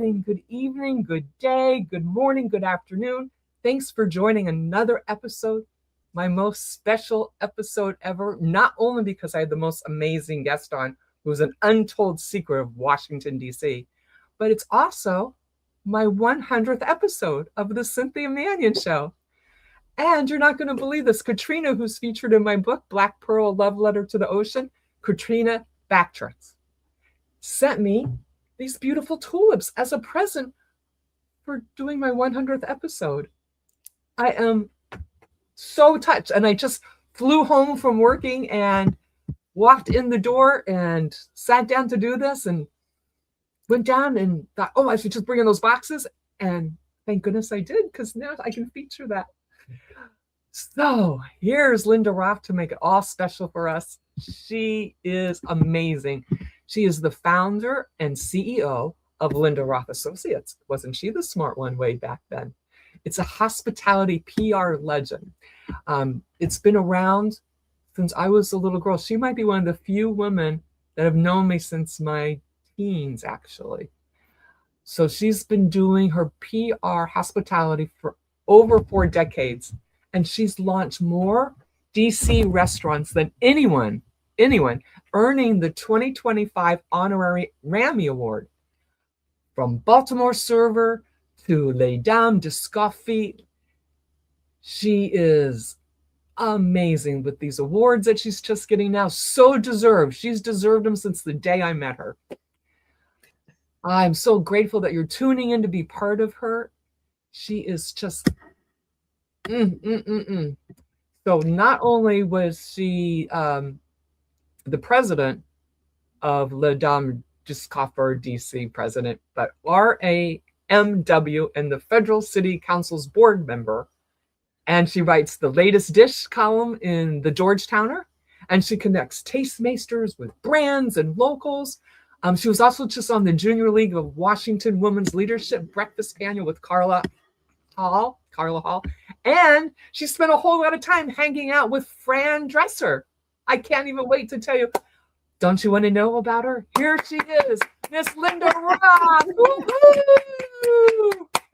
evening, good day, good morning, good afternoon. Thanks for joining another episode, my most special episode ever, not only because I had the most amazing guest on, who was an untold secret of Washington, D.C., but it's also my 100th episode of the Cynthia Manion Show. And you're not going to believe this. Katrina, who's featured in my book, Black Pearl, Love Letter to the Ocean, Katrina Bactress, sent me these beautiful tulips as a present for doing my 100th episode. I am so touched. And I just flew home from working and walked in the door and sat down to do this and went down and thought, oh, I should just bring in those boxes. And thank goodness I did, because now I can feature that. So here's Linda Roth to make it all special for us. She is amazing. She is the founder and CEO of Linda Roth Associates. Wasn't she the smart one way back then? It's a hospitality PR legend. It's been around since I was a little girl. She might be one of the few women that have known me since my teens, actually. So she's been doing her PR hospitality for over 4 decades. And she's launched more DC restaurants than anyone, earning the 2025 Honorary RAMMY Award. From Baltimore server to Les Dames de Scoffy. She is amazing with these awards that she's just getting now. So deserved. She's deserved them since the day I met her. I'm so grateful that you're tuning in to be part of her. She is just... So not only was she the president of Les Dames de Scoffy DC president, but RAMW and the Federal City Council's board member. And she writes the latest dish column in the Georgetowner. And she connects tastemakers with brands and locals. She was also just on the Junior League of Washington Women's Leadership Breakfast Panel with Carla Hall. And she spent a whole lot of time hanging out with Fran Dresser. I can't even wait to tell you. Don't you want to know about her? Here she is, Miss Linda Roth.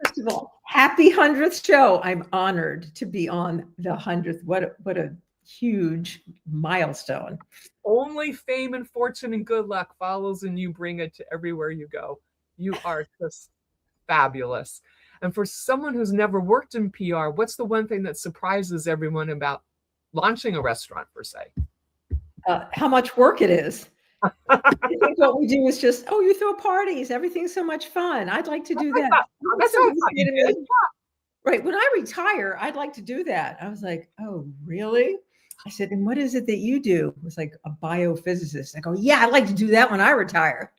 First of all, happy 100th show. I'm honored to be on the 100th. What a huge milestone. Only fame and fortune and good luck follows, and you bring it to everywhere you go. You are just fabulous. And for someone who's never worked in PR, what's the one thing that surprises everyone about launching a restaurant, per se? How much work it is. I think what we do is just, you throw parties. Everything's so much fun. I'd like to do that. That's how I thought you did. Right. When I retire, I'd like to do that. I was like, oh, really? I said, and what is it that you do? It was like a biophysicist. I go, yeah, I'd like to do that when I retire.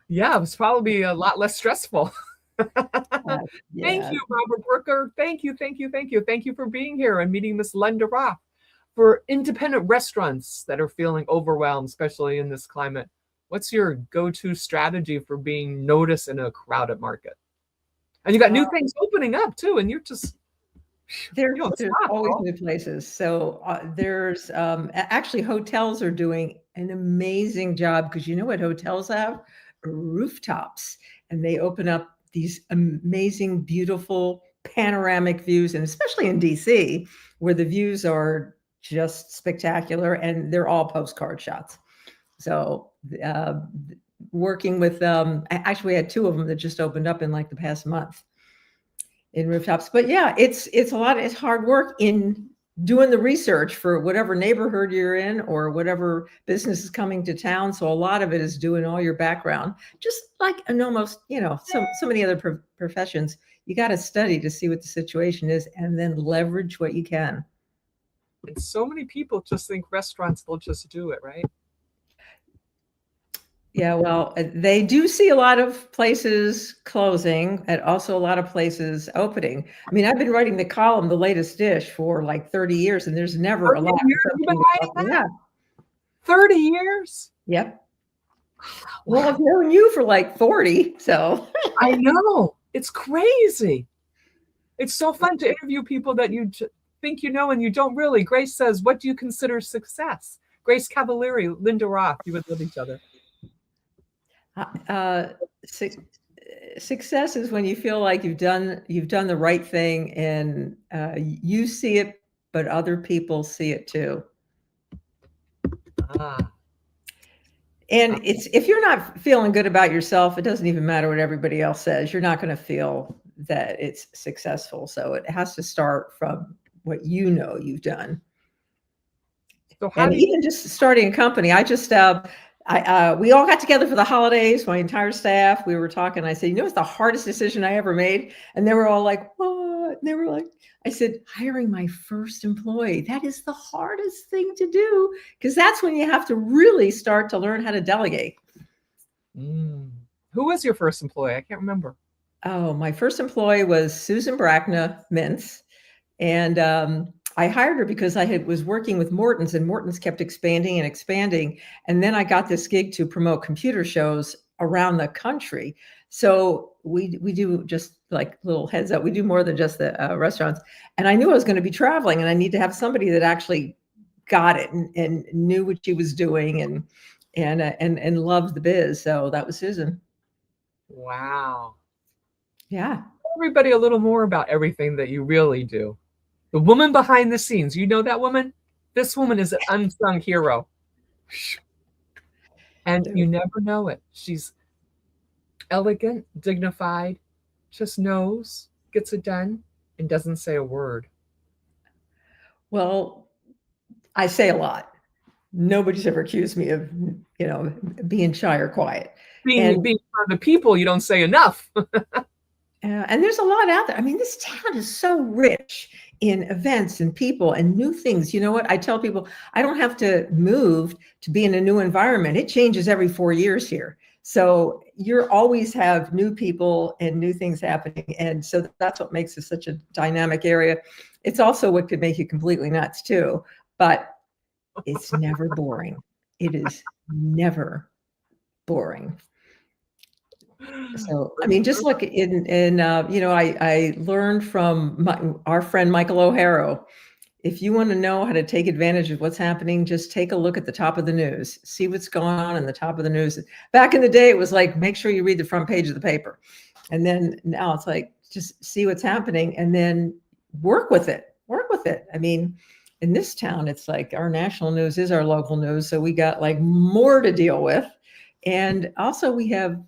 Yeah, it was probably a lot less stressful. Yeah. Thank you, Robert Brooker. Thank you. Thank you for being here and meeting Miss Linda Roth. For independent restaurants that are feeling overwhelmed, especially in this climate, what's your go-to strategy for being noticed in a crowded market? And you got new things opening up too, and you're just... There's always new places. So there's actually hotels are doing an amazing job, because you know what hotels have? Rooftops. And they open up these amazing, beautiful panoramic views, and especially in DC, where the views are just spectacular, and they're all postcard shots. So working with actually we had 2 of them that just opened up in like the past month in rooftops. But yeah, it's hard work in doing the research for whatever neighborhood you're in or whatever business is coming to town. So a lot of it is doing all your background, just like almost, so many other professions. You got to study to see what the situation is and then leverage what you can. And so many people just think restaurants will just do it, right? Yeah, well, they do see a lot of places closing and also a lot of places opening. I mean, I've been writing the column, The Latest Dish, for like 30 years, and there's never a lot. You've been writing that? 30 years? Yep. Well, I've known you for like 40, so. I know. It's crazy. It's so fun to interview people that you think you know and you don't really. Grace says, what do you consider success? Grace Cavalieri, Linda Roth, you would love each other. Su- Success is when you feel like you've done the right thing, and you see it, but other people see it too. Ah, And it's, if you're not feeling good about yourself, it doesn't even matter what everybody else says. You're not going to feel that it's successful. So it has to start from what you know you've done. so how And do you, even just starting a company, we all got together for the holidays, my entire staff. We were talking. I said, you know, it's the hardest decision I ever made. And they were all like, what? And they were like, I said, hiring my first employee. That is the hardest thing to do, because that's when you have to really start to learn how to delegate. who was your first employee? I can't remember. Oh, my first employee was Susan Brackna Mintz. And I hired her because was working with Morton's, and Morton's kept expanding and expanding. And then I got this gig to promote computer shows around the country. So we do, just like little heads up, we do more than just the restaurants. And I knew I was going to be traveling, and I need to have somebody that actually got it and knew what she was doing and loved the biz. So that was Susan. Wow. Yeah. Tell everybody a little more about everything that you really do. The woman behind the scenes. You know that woman? This woman is an unsung hero. And you never know it. She's elegant, dignified, just knows, gets it done, and doesn't say a word. Well, I say a lot. Nobody's ever accused me of, being shy or quiet. Being for the people, you don't say enough. And there's a lot out there. I mean, this town is so rich in events and people and new things. You know what? I tell people, I don't have to move to be in a new environment. It changes every 4 years here. So you always have new people and new things happening. And so that's what makes it such a dynamic area. It's also what could make you completely nuts too, but it's never boring. It is never boring. So, I mean, just look I learned from our friend Michael O'Hara. If you want to know how to take advantage of what's happening, just take a look at the top of the news, see what's going on in the top of the news. Back in the day, it was like, make sure you read the front page of the paper. And then now it's like, just see what's happening and then work with it. I mean, in this town, it's like our national news is our local news. So we got like more to deal with. And also we have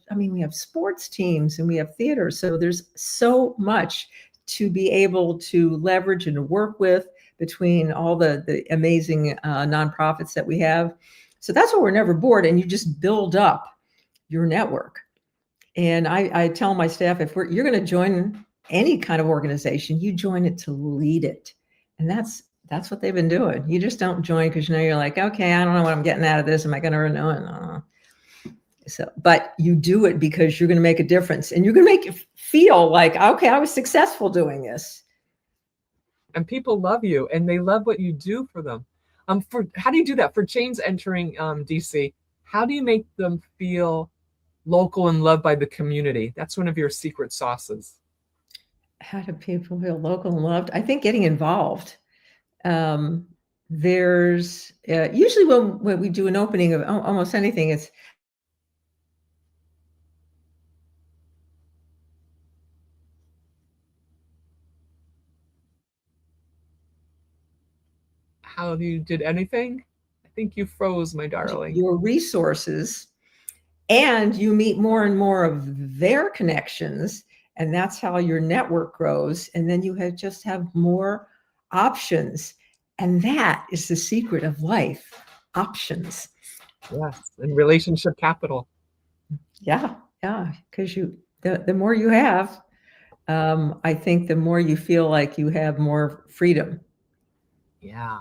sports teams and we have theater. So there's so much to be able to leverage and work with between all the amazing nonprofits that we have. So that's why we're never bored, and you just build up your network. And I tell my staff, if you're going to join any kind of organization, you join it to lead it. And that's what they've been doing. You just don't join because you're like, okay, I don't know what I'm getting out of this. Am I going to earn it? So, but you do it because you're going to make a difference, and you're going to make it feel like, okay, I was successful doing this. And people love you, and they love what you do for them. How do you do that for chains entering DC? How do you make them feel local and loved by the community? That's one of your secret sauces. How do people feel local and loved? I think getting involved. There's usually when we do an opening of almost anything, it's How you did anything? I think you froze, my darling. your resources, and you meet more and more of their connections, and that's how your network grows. And then you just have more options, and that is the secret of life: options. Yes, and relationship capital. Yeah, because the more you have, I think the more you feel like you have more freedom. Yeah,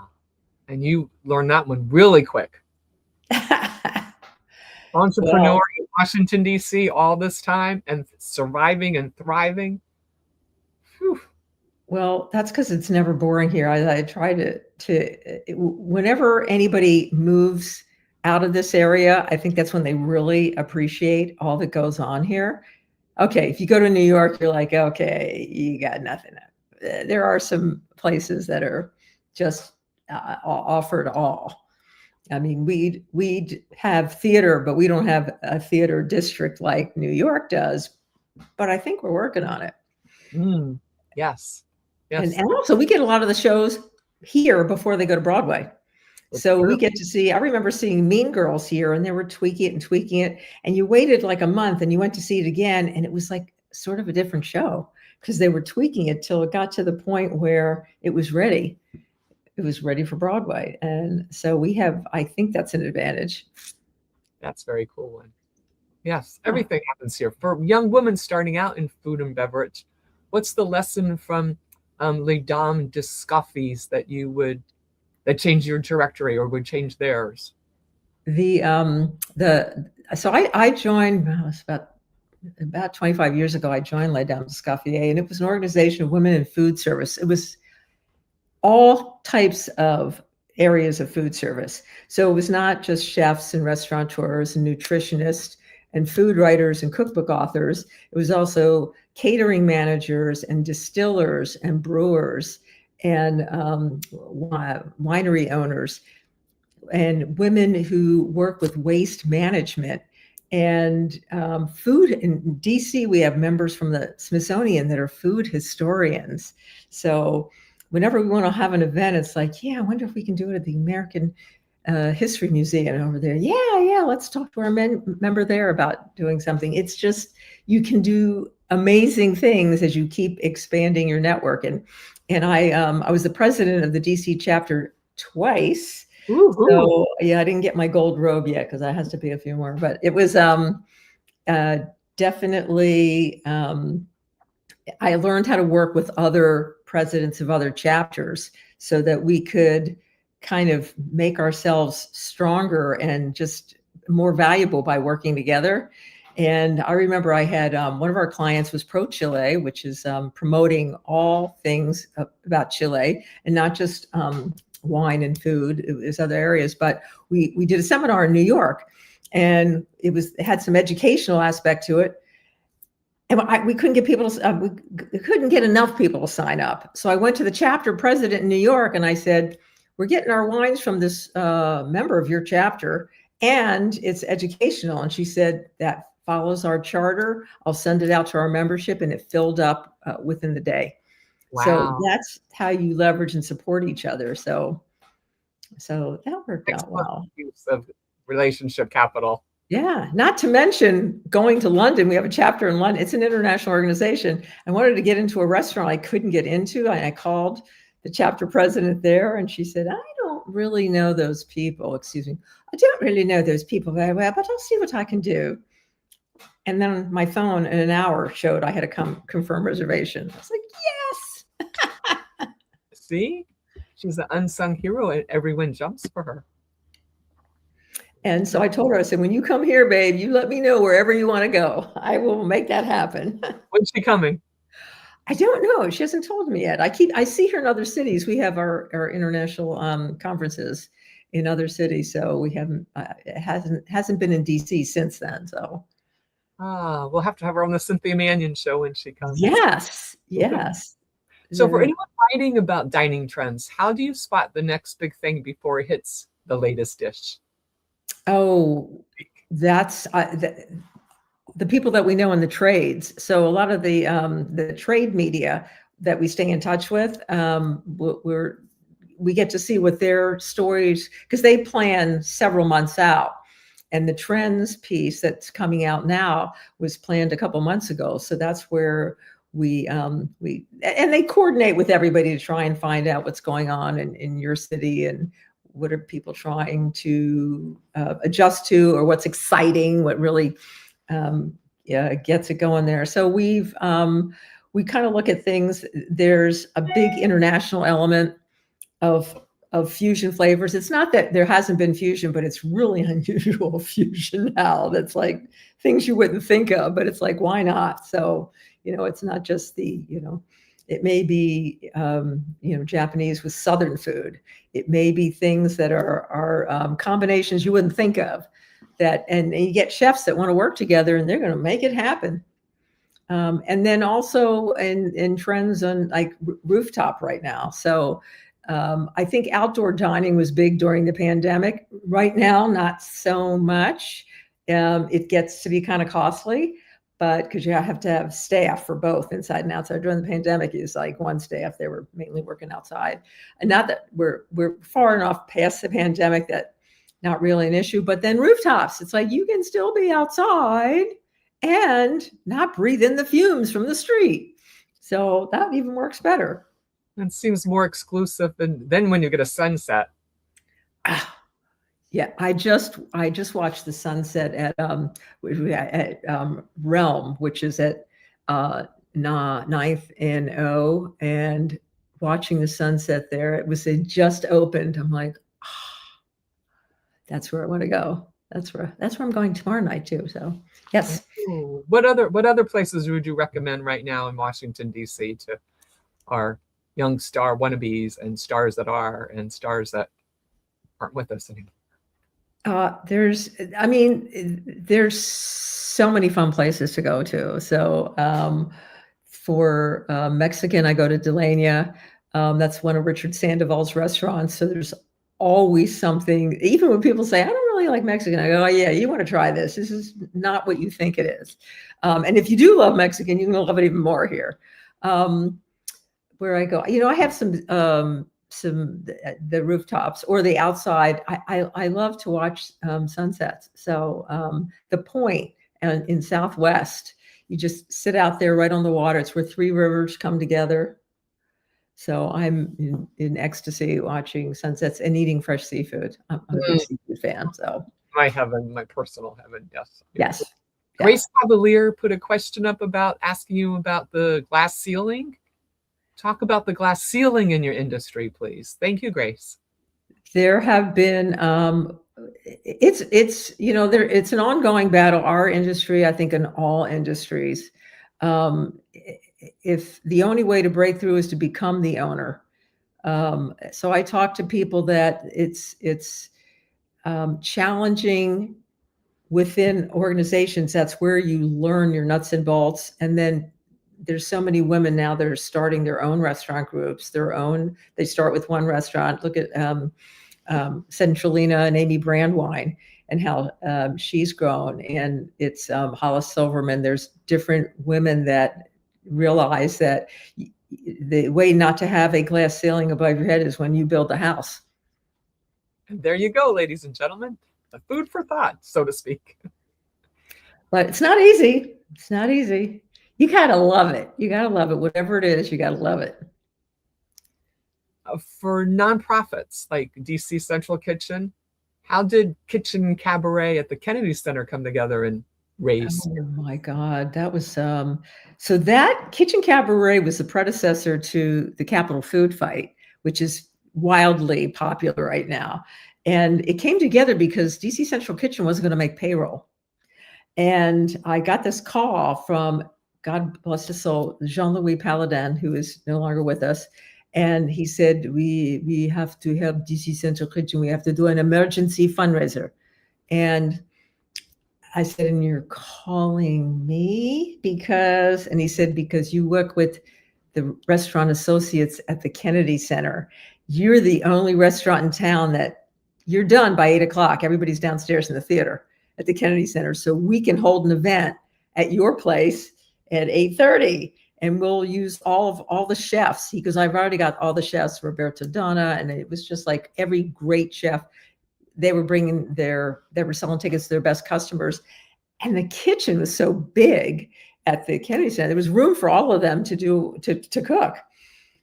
and you learned that one really quick. Entrepreneur in Washington, D.C. all this time and surviving and thriving. Whew. Well, that's because it's never boring here. I try to whenever anybody moves out of this area, I think that's when they really appreciate all that goes on here. Okay, if you go to New York, you're like, okay, you got nothing. There are some places that are just offered all. I mean, we'd have theater, but we don't have a theater district like New York does. But I think we're working on it. Yes. And also we get a lot of the shows here before they go to Broadway. So we get to see, I remember seeing Mean Girls here, and they were tweaking it. And you waited like a month and you went to see it again. And it was like sort of a different show because they were tweaking it till it got to the point where it was ready. It was ready for Broadway. And so I think that's an advantage. That's very cool one. Yes, everything happens here. For young women starting out in food and beverage, what's the lesson from Les Dames de Scoffy's that changed your trajectory or would change theirs? So I joined, well, it was about 25 years ago. I joined Les Dames de Scoffy, and it was an organization of women in food service. It was all types of areas of food service. So it was not just chefs and restaurateurs and nutritionists and food writers and cookbook authors. It was also catering managers and distillers and brewers and winery owners and women who work with waste management and food. In DC, we have members from the Smithsonian that are food historians. So whenever we want to have an event, it's like, yeah, I wonder if we can do it at the American History Museum over there. Yeah, let's talk to our member there about doing something. It's just, you can do amazing things as you keep expanding your network. And I was the president of the DC chapter twice. Ooh. So yeah, I didn't get my gold robe yet because I has to be a few more, but it was definitely, I learned how to work with other presidents of other chapters so that we could kind of make ourselves stronger and just more valuable by working together. And I remember I had one of our clients was Pro Chile, which is promoting all things about Chile and not just wine and food. It was other areas, but we did a seminar in New York, and it had some educational aspect to it. And we couldn't get we couldn't get enough people to sign up. So I went to the chapter president in New York and I said, we're getting our wines from this member of your chapter, and it's educational. And she said, that follows our charter. I'll send it out to our membership. And it filled up within the day. Wow. So that's how you leverage and support each other. So that worked out well. Use of relationship capital. Yeah, not to mention going to London. We have a chapter in London. It's an international organization. I wanted to get into a restaurant I couldn't get into. I called the chapter president there, and she said, I don't really know those people. Excuse me. I don't really know those people very well, but I'll see what I can do. And then my phone in an hour showed I had to confirm reservation. I was like, yes. See, she's an unsung hero and everyone jumps for her. And so I told her, I said, when you come here, babe, you let me know wherever you want to go. I will make that happen. When's she coming? I don't know. She hasn't told me yet. I see her in other cities. We have our international conferences in other cities. So we haven't, it hasn't been in DC since then. So. We'll have to have her on the Cynthia Manion show when she comes. Yes. So for anyone writing about dining trends, how do you spot the next big thing before it hits the latest dish? Oh, that's the people that we know in the trades. So a lot of the trade media that we stay in touch with, we get to see what their stories, because they plan several months out. And the trends piece that's coming out now was planned a couple months ago. So that's where and they coordinate with everybody to try and find out what's going on in your city and what are people trying to adjust to, or what's exciting, what really gets it going there. So we kind of look at things. There's a big international element of fusion flavors. It's not that there hasn't been fusion, but it's really unusual fusion now. That's like things you wouldn't think of, but it's like, why not? So, it's not just it may be, Japanese with Southern food. It may be things that are combinations you wouldn't think of and you get chefs that want to work together and they're going to make it happen. And then also in trends on like rooftop right now. So I think outdoor dining was big during the pandemic. Right now, not so much. It gets to be kind of costly, but because you have to have staff for both inside and outside. During the pandemic, it was like one staff. They were mainly working outside. And not that we're far enough past the pandemic that not really an issue, but then rooftops. It's like you can still be outside and not breathe in the fumes from the street. So that even works better. It seems more exclusive than when you get a sunset. Yeah, I just watched the sunset at Realm, which is at 9th and O, and watching the sunset there. It was just opened. I'm like, that's where I want to go. That's where I'm going tomorrow night too. So yes. Ooh. What other places would you recommend right now in Washington, D.C. to our young star wannabes and stars that are and stars that aren't with us anymore? There's so many fun places to go to. So for Mexican, I go to Delania. That's one of Richard Sandoval's restaurants. So there's always something, even when people say, I don't really like Mexican, I go, oh yeah, you want to try this. This is not what you think it is. And if you do love Mexican, you can love it even more here. Where I go, I have some the rooftops or the outside. I love to watch sunsets. So the Point in Southwest, you just sit out there right on the water. It's where three rivers come together. So I'm in ecstasy watching sunsets and eating fresh seafood. I'm a big seafood fan. So my heaven, my personal heaven. Yes. Yes. Grace Cavalier put a question up about asking you about the glass ceiling. Talk about the glass ceiling in your industry, please. Thank you, Grace. There have been, it's an ongoing battle. Our industry, I think in all industries, if the only way to break through is to become the owner. So I talk to people that it's challenging within organizations. That's where you learn your nuts and bolts. And then there's so many women now that are starting their own restaurant groups, they start with one restaurant. Look at Centralina and Amy Brandwine and how she's grown. And it's Hollis Silverman. There's different women that realize that the way not to have a glass ceiling above your head is when you build a house. And there you go, ladies and gentlemen, the food for thought, so to speak. But it's not easy. It's not easy. You gotta love it. You gotta love it. Whatever it is, you gotta love it. For nonprofits like DC Central Kitchen, how did Kitchen Cabaret at the Kennedy Center come together and raise? Oh my God, that was so that Kitchen Cabaret was the predecessor to the Capitol Food Fight, which is wildly popular right now. And it came together because DC Central Kitchen wasn't going to make payroll. And I got this call from, God bless his soul, Jean-Louis Paladin, who is no longer with us. And he said, we have to help DC Central Kitchen. We have to do an emergency fundraiser. And I said, and you're calling me because, and he said, because you work with the restaurant associates at the Kennedy Center. You're the only restaurant in town that you're done by 8 o'clock. Everybody's downstairs in the theater at the Kennedy Center. So we can hold an event at your place at 8:30 and we'll use all the chefs. He goes, I've already got all the chefs, Roberto Donna. And it was just like every great chef. They were selling tickets to their best customers. And the kitchen was so big at the Kennedy Center. There was room for all of them to cook.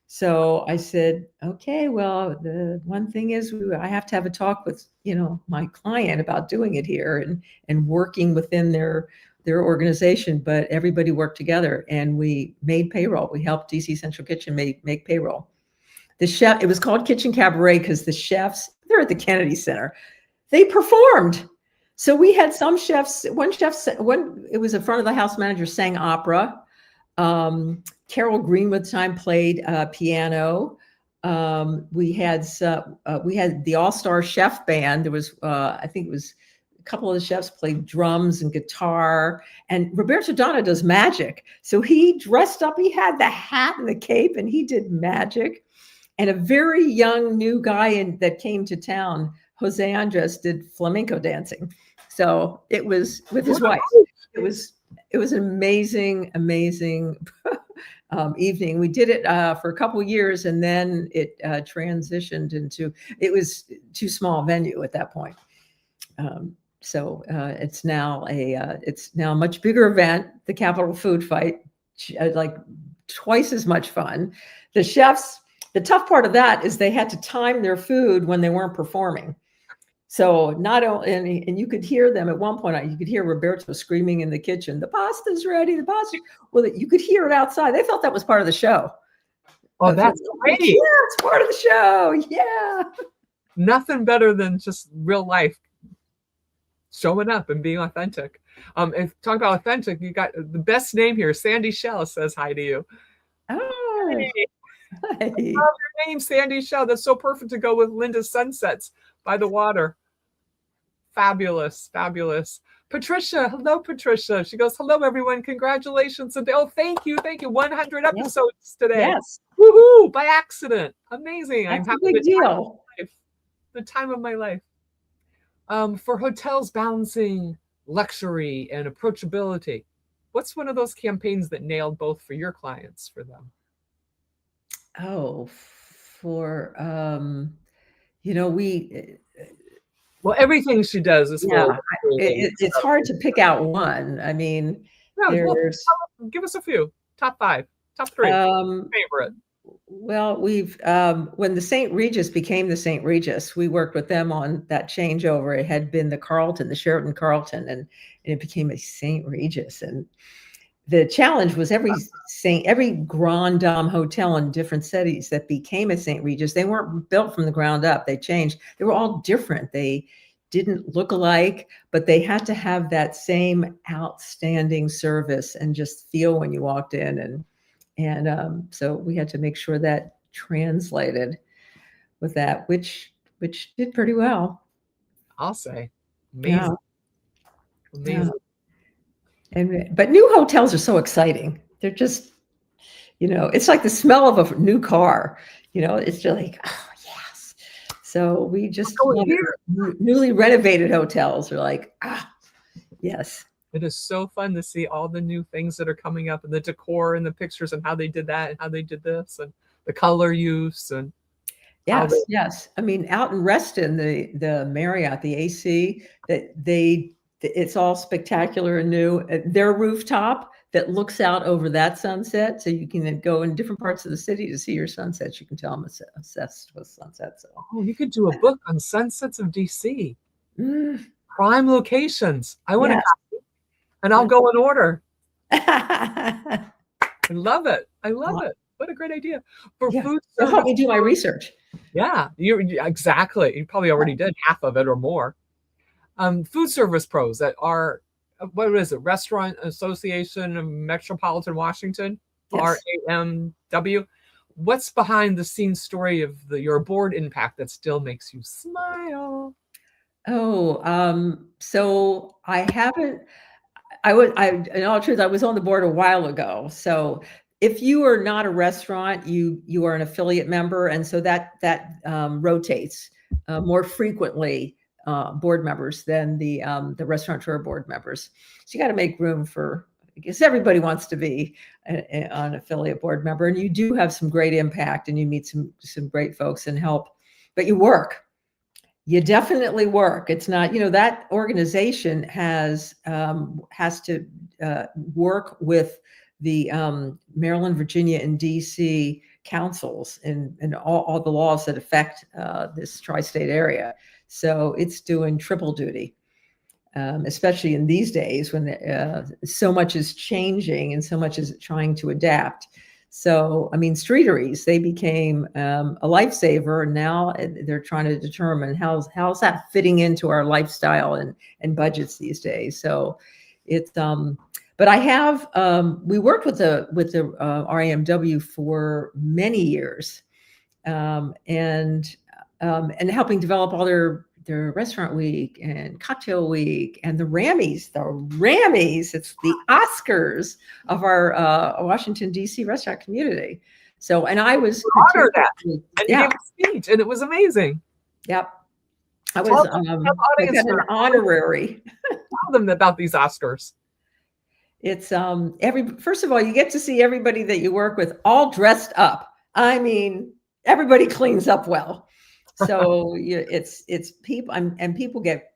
So I said, okay, well, the one thing is I have to have a talk with, my client about doing it here and working within their organization, but everybody worked together and we made payroll. We helped DC Central Kitchen make payroll. The chef, it was called Kitchen Cabaret because the chefs, they're at the Kennedy Center. They performed. So we had some chefs, it was a front of the house manager sang opera. Carol Greenwood time played piano. We had the All-Star Chef Band. There was, I think it was a couple of the chefs played drums and guitar. And Roberto Donna does magic. So he dressed up, he had the hat and the cape and he did magic. And a very young new guy that came to town, Jose Andres, did flamenco dancing. So it was with his wife. It was an amazing evening. We did it for a couple of years, and then it transitioned into, it was too small venue at that point. So it's now a much bigger event. The Capitol Food Fight, like twice as much fun. The chefs, the tough part of that is they had to time their food when they weren't performing. So not only, and you could hear them at one point, you could hear Roberto screaming in the kitchen, "The pasta's ready, the pasta." Well, you could hear it outside. They felt that was part of the show. Oh, that's great. Yeah, it's part of the show. Yeah. Nothing better than just real life showing up and being authentic. If talk about authentic, you got the best name here. Sandy Shell says hi to you. Oh, hey. Hey. I love your name, Sandy Shell. That's so perfect to go with Linda's Sunsets by the water. Fabulous, fabulous. Patricia, hello, Patricia. She goes, hello, everyone. Congratulations. And oh, thank you. 100 episodes today. Yes. Woohoo! By accident. Amazing. That's a big deal. The time of my life. For hotels balancing luxury and approachability, what's one of those campaigns that nailed both for your clients, for them? Oh, for well, everything she does is it's hard to pick out one. I mean, give us a few. Top 5, top 3 favorite. Well, we've when the St. Regis became the St. Regis, we worked with them on that changeover. It had been the Carlton, the Sheraton Carlton, and it became a St. Regis. And the challenge was every Grand Dame hotel in different cities that became a St. Regis, they weren't built from the ground up. They changed. They were all different. They didn't look alike, but they had to have that same outstanding service and just feel when you walked in. And so we had to make sure that translated with that, which did pretty well. I'll say. Amazing. Yeah. Amazing. Yeah. But new hotels are so exciting. They're just, it's like the smell of a new car. It's just like, oh, yes. So we just newly renovated hotels are like, yes. It is so fun to see all the new things that are coming up, and the decor and the pictures and how they did that and how they did this and the color use. And yes. I mean, out in Reston, the Marriott, the AC, it's all spectacular and new. Their rooftop that looks out over that sunset, so you can go in different parts of the city to see your sunsets. You can tell I'm obsessed with sunsets. So. You could do a book on sunsets of DC. Prime locations. I want to copy, and I'll go in order. I love it. What a great idea. For food service, help me do my research. Yeah, exactly. You probably already did half of it or more. Food service pros that are, what is it? Restaurant Association of Metropolitan Washington, yes. RAMW. What's behind the scenes story of your board impact that still makes you smile? Oh, so in all truth, I was on the board a while ago. So if you are not a restaurant, you are an affiliate member. And so that rotates more frequently board members than the restaurateur board members. So you got to make room for, I guess everybody wants to be an affiliate board member, and you do have some great impact and you meet some great folks and help, but you work. You definitely work. It's not, that organization has to work with the Maryland, Virginia, and DC councils and all the laws that affect this tri-state area. So it's doing triple duty, especially in these days when so much is changing and so much is trying to adapt. So, I mean, streeteries, they became a lifesaver. And now they're trying to determine how's that fitting into our lifestyle and budgets these days. So it's, but I have, we worked with the RAMW for many years and helping develop all their restaurant week and cocktail week and the Rammys, it's the Oscars of our Washington, DC restaurant community. So, and I was honored that, and you yeah, gave a speech, and it was amazing. yep. I was Tell I got an honorary. Tell them about these Oscars. It's first of all, you get to see everybody that you work with all dressed up. I mean, everybody cleans up well. So it's people, and people get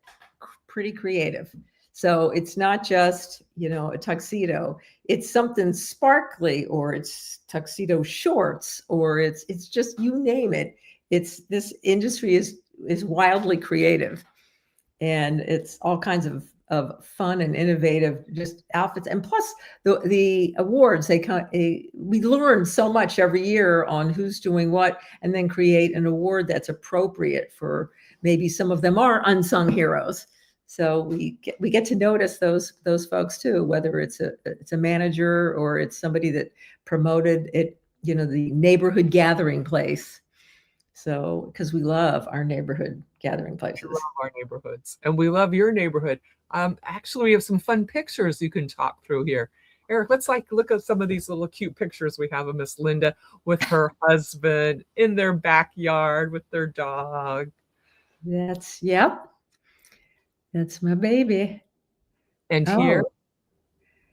pretty creative. So it's not just, a tuxedo. It's something sparkly, or it's tuxedo shorts, or it's just, you name it. This industry is wildly creative, and it's all kinds of fun and innovative just outfits. And plus the awards, we learn so much every year on who's doing what, and then create an award that's appropriate for, maybe some of them are unsung heroes. So we get to notice those folks too, whether it's a manager, or it's somebody that promoted it, the neighborhood gathering place. So, because we love our neighborhood gathering places. We love our neighborhoods, and we love your neighborhood. Actually, we have some fun pictures you can talk through here. Eric, let's look at some of these little cute pictures we have of Miss Linda with her husband in their backyard with their dog. Yep. That's my baby. And here,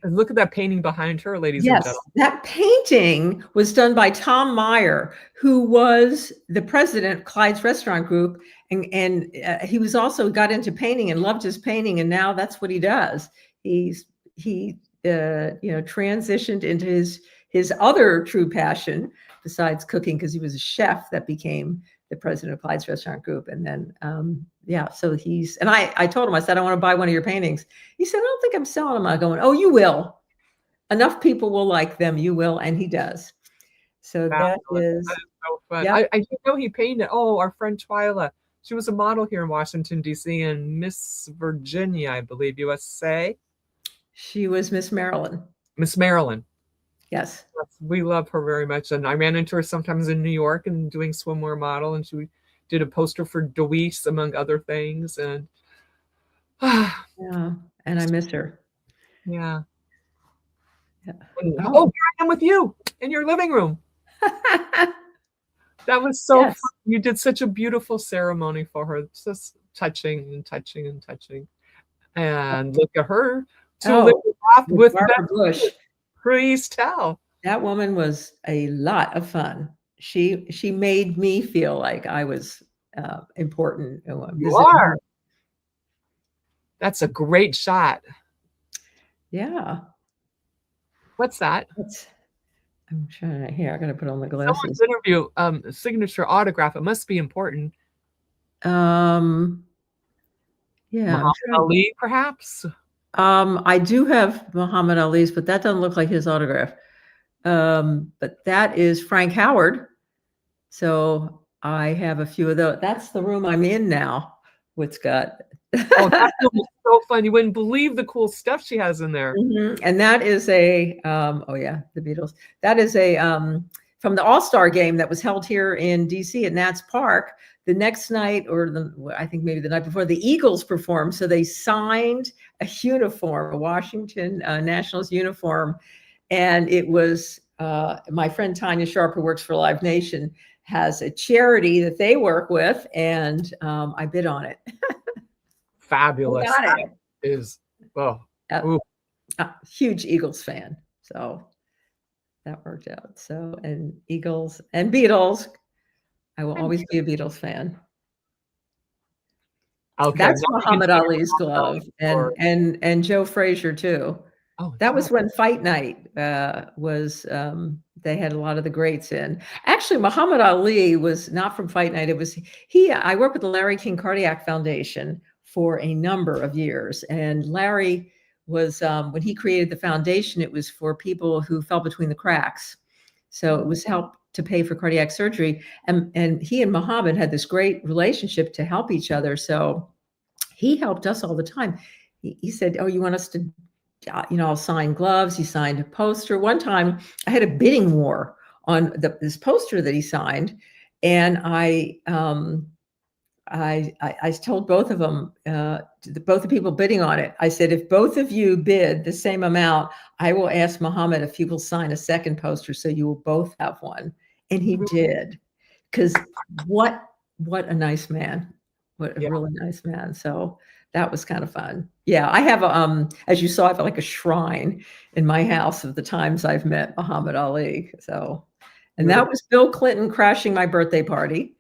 and look at that painting behind her, ladies and gentlemen. That painting was done by Tom Meyer, who was the president of Clyde's Restaurant Group, and he was also got into painting and loved his painting, and now that's what he does. He transitioned into his other true passion besides cooking, because he was a chef that became the president of Clyde's Restaurant Group. And then, so and I told him, I said, I want to buy one of your paintings. He said, I don't think I'm selling them. I'm going, oh, you will. Enough people will like them. You will. And he does. So that is so fun. Yep. I didn't know he painted. Oh, our friend Twyla. She was a model here in Washington, D.C. and Miss Virginia, I believe, USA. She was Miss Maryland. Miss Maryland. Yes. We love her very much. And I ran into her sometimes in New York and doing swimwear model. And she did a poster for Deweese, among other things. And yeah, and I miss her. Yeah. And, here I am with you in your living room. That was so fun. You did such a beautiful ceremony for her. Just touching and touching and touching. And look at her. With Barbara Bush. Please tell. That woman was a lot of fun. She made me feel like I was important. You are. That's a great shot. Yeah. What's that? I'm trying to here. I gotta put on the glasses. Someone's interview, signature autograph. It must be important. Yeah. Muhammad Ali, perhaps. I do have Muhammad Ali's, but that doesn't look like his autograph. But that is Frank Howard. So I have a few of those. That's the room I'm in now. What's got that was so fun. You wouldn't believe the cool stuff she has in there. Mm-hmm. And that is the Beatles. That is from the All-Star game that was held here in DC at Nats Park. The next night, I think maybe the night before, the Eagles performed. So they signed a uniform, a Washington Nationals uniform. And it was my friend Tanya Sharp, who works for Live Nation, has a charity that they work with. And I bid on it. Fabulous. Got it. Is huge Eagles fan. So that worked out. So, and Eagles and Beatles. I will always be a Beatles fan. Okay. That's Muhammad Ali's glove, and Joe Frazier too. Oh, that was when Fight Night was. They had a lot of the greats in. Actually, Muhammad Ali was not from Fight Night. It was I worked with the Larry King Cardiac Foundation for a number of years, and Larry was when he created the foundation, it was for people who fell between the cracks. So it was help to pay for cardiac surgery. And he and Muhammad had this great relationship to help each other. So he helped us all the time. He said, oh, you want us to, I'll sign gloves. He signed a poster. One time I had a bidding war on this poster that he signed. And I told both of them, both the people bidding on it, I said, if both of you bid the same amount, I will ask Muhammad if he will sign a second poster so you will both have one. And he did, because what a nice man. What a really nice man. So that was kind of fun. Yeah, I have as you saw, I have like a shrine in my house of the times I've met Muhammad Ali. So, and that was Bill Clinton crashing my birthday party.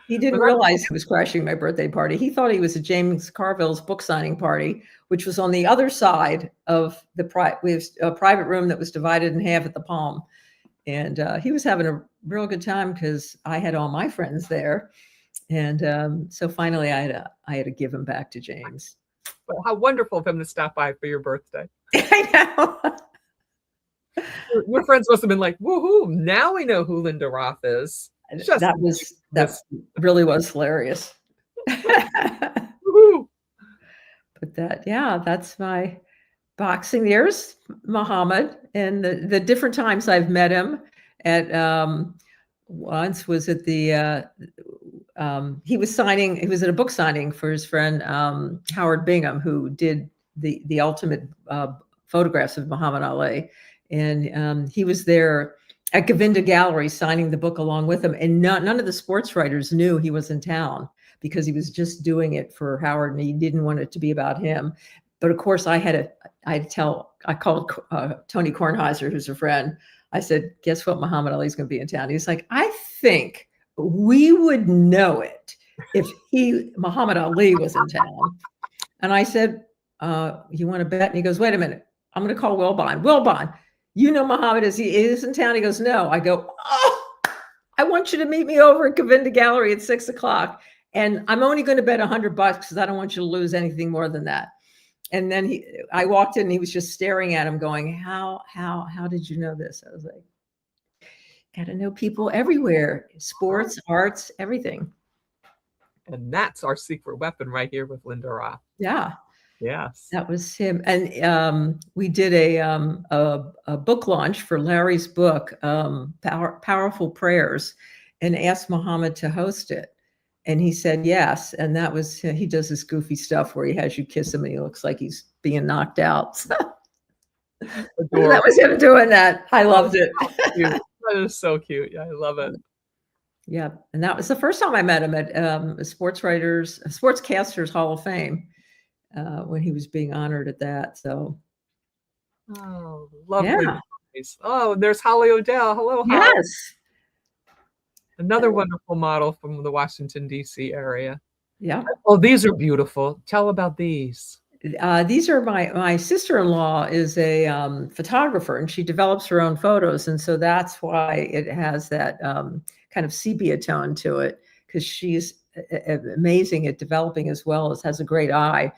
He didn't realize he was crashing my birthday party. He thought he was at James Carville's book signing party, which was on the other side of the private room that was divided in half at the Palm. And he was having a real good time because I had all my friends there. And so finally I had to give him back to James. But how wonderful of him to stop by for your birthday. I know. Your friends must have been like, woohoo, now we know who Linda Roth is. That really was hilarious. Woohoo. But that's my boxing. There's Muhammad, and the different times I've met him at once was at the he was at a book signing for his friend Howard Bingham, who did the ultimate photographs of Muhammad Ali, and he was there at Govinda Gallery signing the book along with him, and none of the sports writers knew he was in town because he was just doing it for Howard and he didn't want it to be about him. But of course I called Tony Kornheiser, who's a friend. I said, guess what? Muhammad Ali's going to be in town. He's like, I think we would know it if Muhammad Ali was in town. And I said, you want to bet? And he goes, wait a minute. I'm going to call Wilbon. Wilbon, you know Muhammad is in town? He goes, no. I go, oh, I want you to meet me over at Govinda Gallery at 6 o'clock. And I'm only going to bet $100 because I don't want you to lose anything more than that. And then I walked in and he was just staring at him going, how did you know this? I was like, got to know people everywhere, sports, arts, everything. And that's our secret weapon right here with Linda Roth. Yeah. Yes. That was him. And we did a book launch for Larry's book, Powerful Prayers, and asked Muhammad to host it. And he said yes. And that was, he does this goofy stuff where he has you kiss him and he looks like he's being knocked out. So that was him doing that. I loved it. That is so cute. Yeah, I love it. Yeah. And that was the first time I met him at Sportscasters Hall of Fame when he was being honored at that. So. Oh, lovely. Yeah. Oh, there's Holly Odell. Hello, Holly. Yes. Another wonderful model from the Washington, D.C. area. Yeah. Oh, these are beautiful. Tell about these. These are my sister-in-law is a photographer, and she develops her own photos. And so that's why it has that kind of sepia tone to it, because she's amazing at developing as well as has a great eye.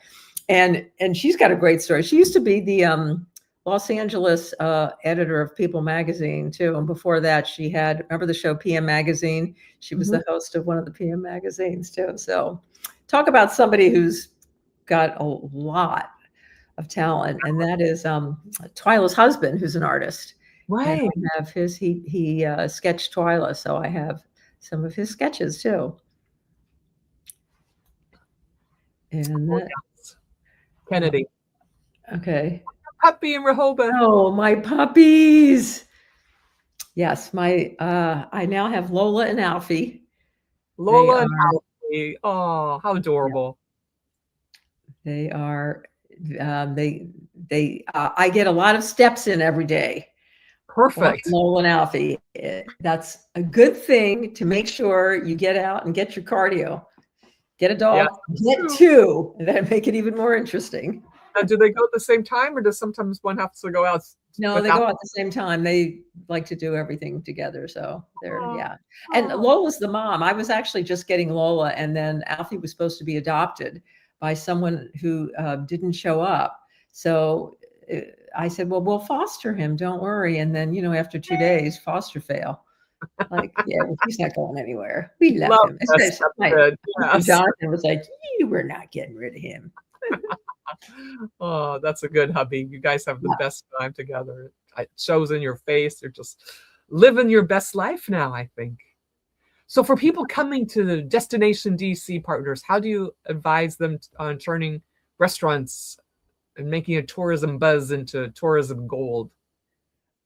And she's got a great story. She used to be the Los Angeles editor of People magazine too. And before that, she had, remember the show PM Magazine? She was the host of one of the PM magazines too. So talk about somebody who's got a lot of talent. And that is Twyla's husband, who's an artist. Right. And I have he sketched Twyla. So I have some of his sketches too. And that, Kennedy. Okay. Puppy and Rehoboth. Oh, my puppies. Yes, I now have Lola and Alfie. Lola and Alfie. Oh, how adorable. They are, I get a lot of steps in every day. Perfect. Lola and Alfie. That's a good thing to make sure you get out and get your cardio. Get a dog, get two, and then make it even more interesting. Now, do they go at the same time, or does sometimes one have to go out? No, they go at the same time. They like to do everything together. So they're, And Lola's the mom. I was actually just getting Lola, and then Alfie was supposed to be adopted by someone who didn't show up. So I said, well, we'll foster him. Don't worry. And then, after 2 days, foster fail. Like, well, he's not going anywhere. We love him. Jonathan was like, we're not getting rid of him. Oh, that's a good hubby. You guys have the best time together. It shows in your face. You're just living your best life now, I think. So for people coming to the Destination DC Partners, how do you advise them on turning restaurants and making a tourism buzz into tourism gold?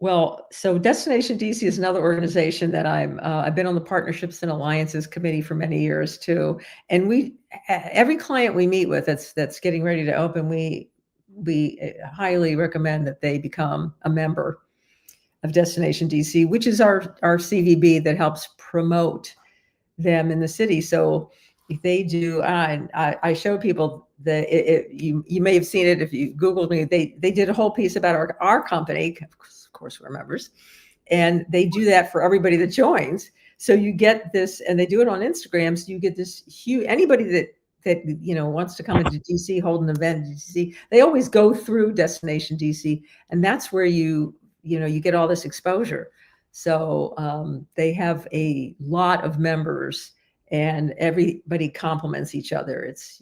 Well, so Destination DC is another organization that I've been on the Partnerships and Alliances Committee for many years too. And every client we meet with that's getting ready to open, we highly recommend that they become a member of Destination DC, which is our CVB that helps promote them in the city. So if they do, I show people that you may have seen it if you Googled me. They did a whole piece about our company. Of course, we're members, and they do that for everybody that joins. So you get this, and they do it on Instagram. So you get this huge. Anybody that wants to come into DC, hold an event in DC, they always go through Destination DC, and that's where you get all this exposure. So they have a lot of members, and everybody complements each other. It's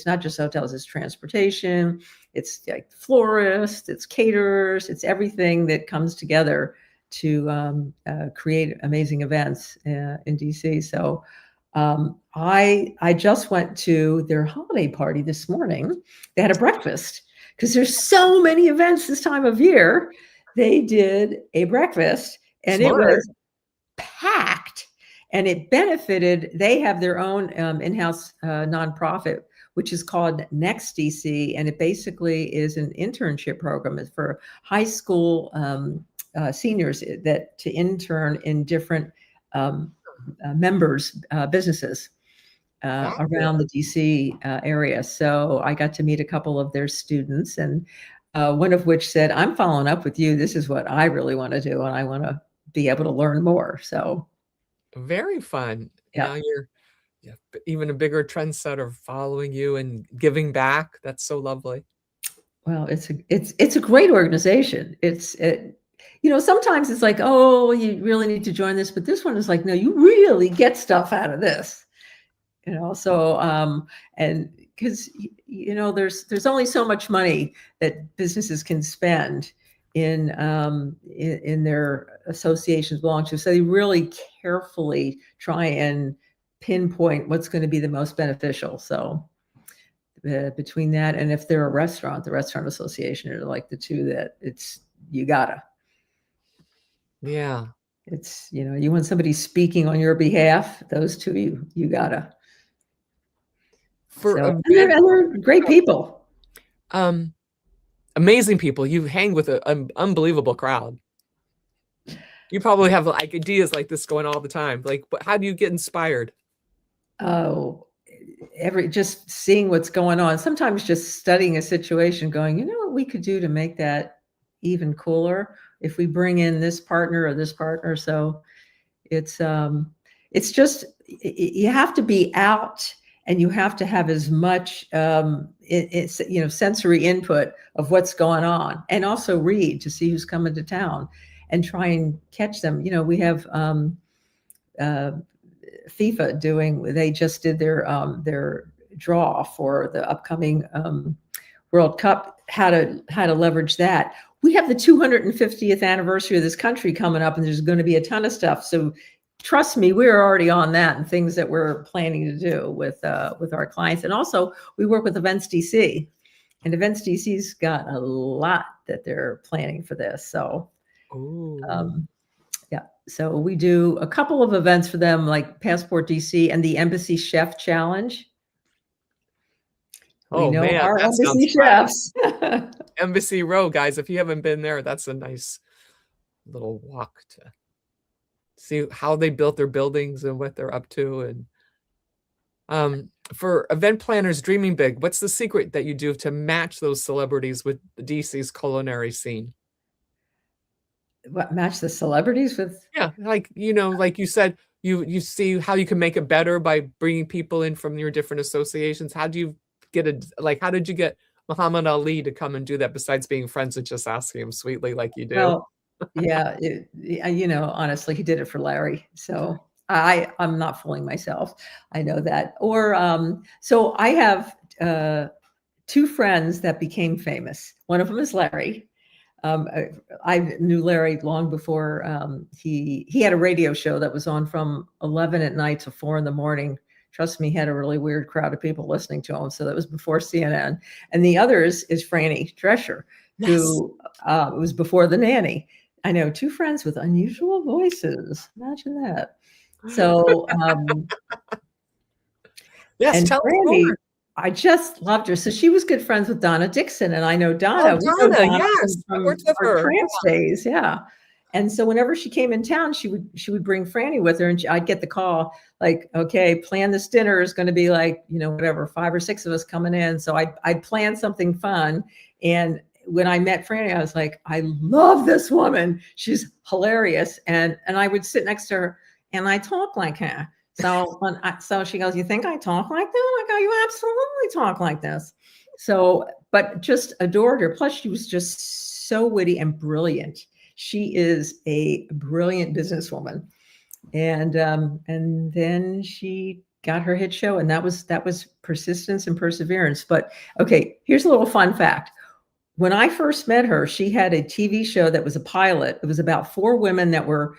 not just hotels, it's transportation, it's like florists, it's caterers, it's everything that comes together to create amazing events in DC. So I just went to their holiday party this morning. They had a breakfast because there's so many events this time of year. They did a breakfast, and Smart. it was packed, and it benefited. They have their own in-house nonprofit, which is called Next DC, and it basically is an internship program for high school seniors to intern in different members' businesses around the DC area. So I got to meet a couple of their students, and one of which said, "I'm following up with you. This is what I really want to do, and I want to be able to learn more." So very fun. Yeah. Now you're even a bigger trendsetter following you and giving back. That's so lovely. Well, it's a great organization. Sometimes it's like, oh, you really need to join this, but this one is like, no, you really get stuff out of this. So and because there's only so much money that businesses can spend in their associations belong to. So they really carefully try and pinpoint what's going to be the most beneficial. So between that and if they're a restaurant, the restaurant association are like the two that you gotta. Yeah. It's you want somebody speaking on your behalf, those two you gotta. And they're great people. Amazing people. You hang with an unbelievable crowd. You probably have like ideas like this going all the time. Like, how do you get inspired? Oh, just seeing what's going on. Sometimes just studying a situation, going, what we could do to make that even cooler if we bring in this partner or this partner. So it's just you have to be out. And you have to have as much sensory input of what's going on, and also read to see who's coming to town, and try and catch them. We have FIFA they just did their draw for the upcoming World Cup. How to leverage that. We have the 250th anniversary of this country coming up, and there's going to be a ton of stuff. So trust me, we're already on that and things that we're planning to do with our clients. And also we work with Events DC, and Events DC's got a lot that they're planning for this. So, yeah. So we do a couple of events for them, like Passport DC and the Embassy Chef Challenge. Oh, we know man, our Embassy chefs. Embassy Row, guys, if you haven't been there, that's a nice little walk to see how they built their buildings and what they're up to. And for event planners dreaming big, what's the secret that you do to match those celebrities with the DC's culinary scene? What, match the celebrities with? Yeah, like you said, you see how you can make it better by bringing people in from your different associations. How do you how did you get Muhammad Ali to come and do that besides being friends and just asking him sweetly like you do? Well, yeah, honestly, he did it for Larry. So I'm not fooling myself. I know that. Or so I have two friends that became famous. One of them is Larry. I knew Larry long before he had a radio show that was on from 11 at night to 4 in the morning. Trust me, he had a really weird crowd of people listening to him. So that was before CNN. And the others is Franny Drescher, who was before The Nanny. I know, two friends with unusual voices. Imagine that. So, Yes, and tell us Brandy, more. I just loved her. So she was good friends with Donna Dixon, and I know Oh, Donna. We know Donna, Donna yes, I from worked with our her. trance days, yeah. And so whenever she came in town, she would bring Franny with her, and I'd get the call like, "Okay, plan this dinner is going to be like, whatever, 5 or 6 of us coming in." So I'd plan something fun, and when I met Franny, I was like, "I love this woman. She's hilarious." And I would sit next to her, and I talk like her. So she goes, "You think I talk like that?" I go, "You absolutely talk like this." So, but just adored her. Plus, she was just so witty and brilliant. She is a brilliant businesswoman, and then she got her hit show, and that was persistence and perseverance. But okay, here's a little fun fact. When I first met her, she had a TV show that was a pilot. It was about 4 women that were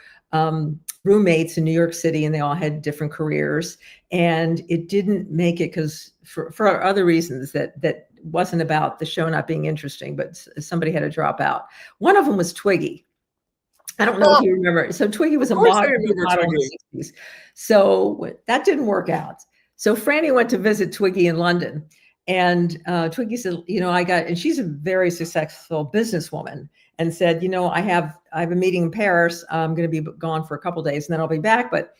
roommates in New York City, and they all had different careers. And it didn't make it because for other reasons that wasn't about the show not being interesting, but somebody had to drop out. One of them was Twiggy. I don't know if Oh, you remember. So Twiggy was of a course I model remember in Twiggy. the 60s. So that didn't work out. So Franny went to visit Twiggy in London. And Twiggy said, and she's a very successful businesswoman, and said, I have a meeting in Paris. I'm going to be gone for a couple of days, and then I'll be back. But,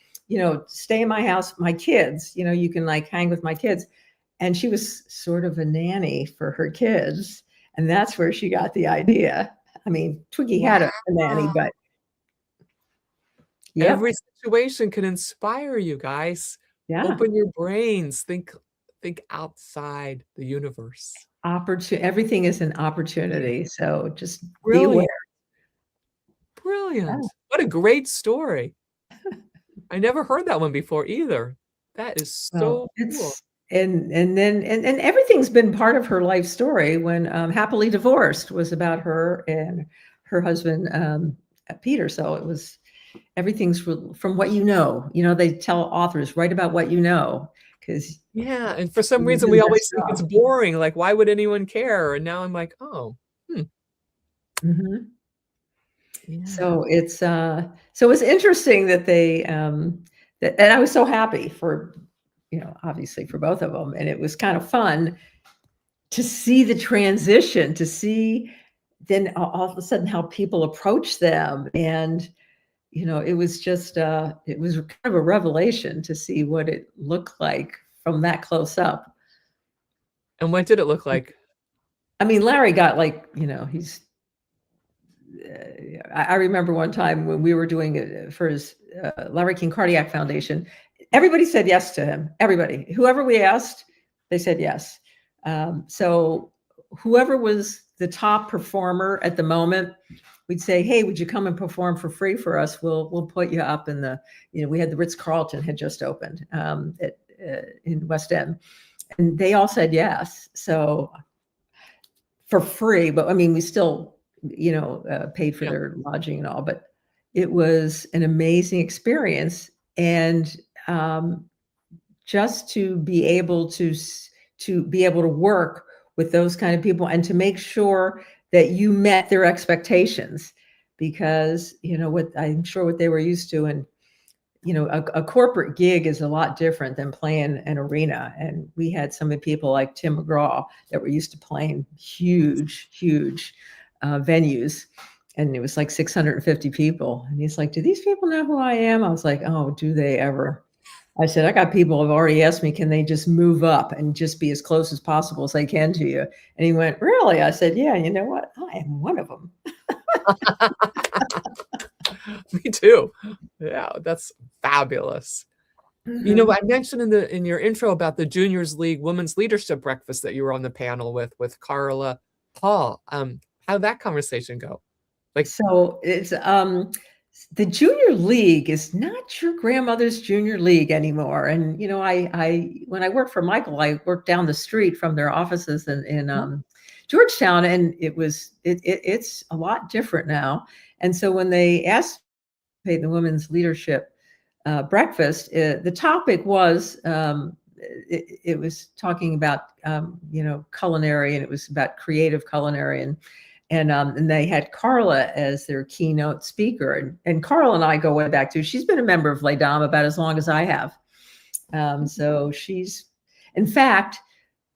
stay in my house, my kids, you can like hang with my kids. And she was sort of a nanny for her kids. And that's where she got the idea. I mean, Twiggy had a nanny, but yep. Every situation can inspire you guys. Yeah. Open your brains. Think outside the universe. Everything is an opportunity. So just be Brilliant. aware. Brilliant. Yeah. What a great story. I never heard that one before either. That is so cool. And everything's been part of her life story. When Happily Divorced was about her and her husband, Peter. So everything's from what you know. They tell authors, write about what you know. Because yeah, and for some reason we always think it's boring. Like, why would anyone care? And now I'm like, oh, Mm-hmm. Yeah. So it's interesting that they and I was so happy for obviously for both of them, and it was kind of fun to see the transition, to see then all of a sudden how people approach them, and it was just it was kind of a revelation to see what it looked like from that close up. And what did it look like? I mean, Larry got like he's. I remember one time when we were doing it for his Larry King Cardiac Foundation, everybody said yes to him. Everybody, whoever we asked, they said yes. So whoever was the top performer at the moment, we'd say, "Hey, would you come and perform for free for us? We'll put you up in the." We had the Ritz-Carlton had just opened in West End, and they all said yes. So for free, but I mean, we still paid for their lodging and all, but it was an amazing experience. And just to be able to work with those kind of people and to make sure that you met their expectations, because what I'm sure what they were used to, and a corporate gig is a lot different than playing an arena. And we had some of the people like Tim McGraw that were used to playing huge venues, and it was like 650 people, and he's like, "Do these people know who I am?" I was like, "Oh, do they ever?" I said, "I got people who've already asked me, can they just move up and just be as close as possible as they can to you?" And he went, "Really?" I said, "Yeah, you know what? I am one of them." Me too. Yeah, that's fabulous. Mm-hmm. I mentioned in your intro about the Juniors League Women's Leadership Breakfast that you were on the panel with Carla Paul. How'd that conversation go? So it's the Junior League is not your grandmother's Junior League anymore. And I when I worked for Michael, I worked down the street from their offices in Georgetown, and it's a lot different now. And so when they asked me to pay the women's leadership breakfast, the topic was it was talking about culinary, and it was about creative culinary, And they had Carla as their keynote speaker. And Carla and I go way back too. She's been a member of Les Dames about as long as I have. So she's, in fact,